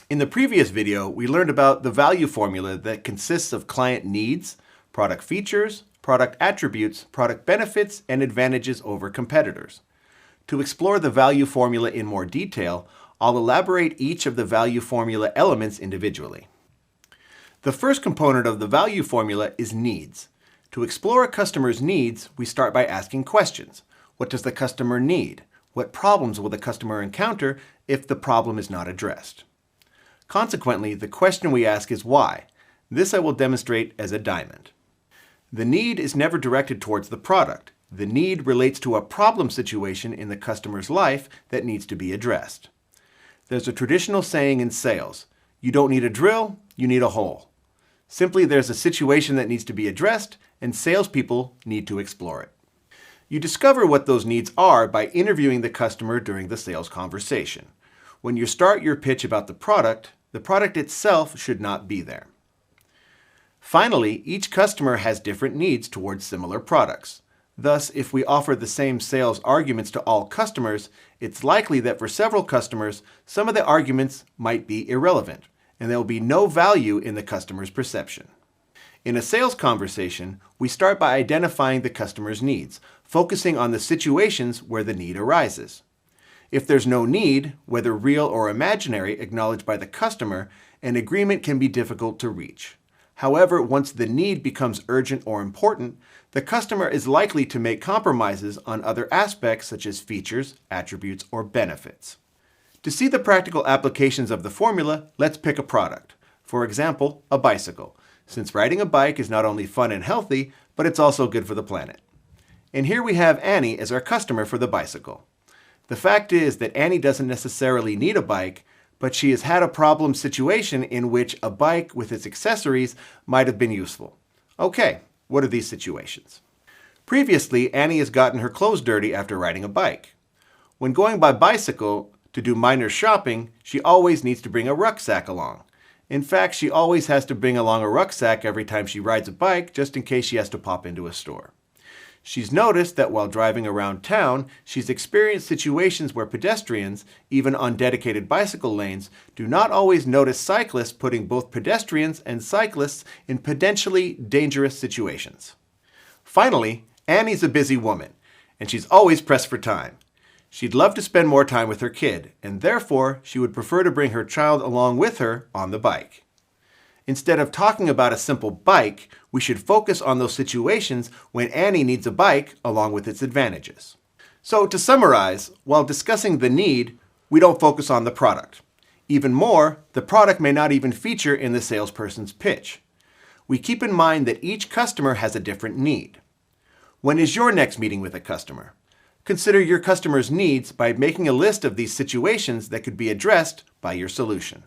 In the previous video, we learned about the value formula that consists of client needs, product features, product attributes, product benefits, and advantages over competitors. To explore the value formula in more detail, I'll elaborate each of the value formula elements individually. The first component of the value formula is needs. To explore a customer's needs, we start by asking questions. What does the customer need? What problems will the customer encounter if the problem is not addressed? Consequently, the question we ask is why. This I will demonstrate as a diamond. The need is never directed towards the product. The need relates to a problem situation in the customer's life that needs to be addressed. There's a traditional saying in sales, you don't need a drill, you need a hole. Simply, there's a situation that needs to be addressed, and salespeople need to explore it. You discover what those needs are by interviewing the customer during the sales conversation. When you start your pitch about the product itself should not be there. Finally, each customer has different needs towards similar products. Thus, if we offer the same sales arguments to all customers, it's likely that for several customers, some of the arguments might be irrelevant, and there will be no value in the customer's perception. In a sales conversation, we start by identifying the customer's needs, focusing on the situations where the need arises. If there's no need, whether real or imaginary, acknowledged by the customer, an agreement can be difficult to reach. However, once the need becomes urgent or important, the customer is likely to make compromises on other aspects such as features, attributes, or benefits. To see the practical applications of the formula, let's pick a product. For example, a bicycle, since riding a bike is not only fun and healthy, but it's also good for the planet. And here we have Annie as our customer for the bicycle. The fact is that Annie doesn't necessarily need a bike, but she has had a problem situation in which a bike with its accessories might have been useful. Okay, what are these situations? Previously, Annie has gotten her clothes dirty after riding a bike. When going by bicycle to do minor shopping, she always needs to bring a rucksack along. In fact, she always has to bring along a rucksack every time she rides a bike, just in case she has to pop into a store. She's noticed that while driving around town, she's experienced situations where pedestrians, even on dedicated bicycle lanes, do not always notice cyclists putting both pedestrians and cyclists in potentially dangerous situations. Finally, Annie's a busy woman, and she's always pressed for time. She'd love to spend more time with her kid, and therefore she would prefer to bring her child along with her on the bike. Instead of talking about a simple bike, we should focus on those situations when Annie needs a bike along with its advantages. So to summarize, while discussing the need, we don't focus on the product. Even more, the product may not even feature in the salesperson's pitch. We keep in mind that each customer has a different need. When is your next meeting with a customer? Consider your customer's needs by making a list of these situations that could be addressed by your solution.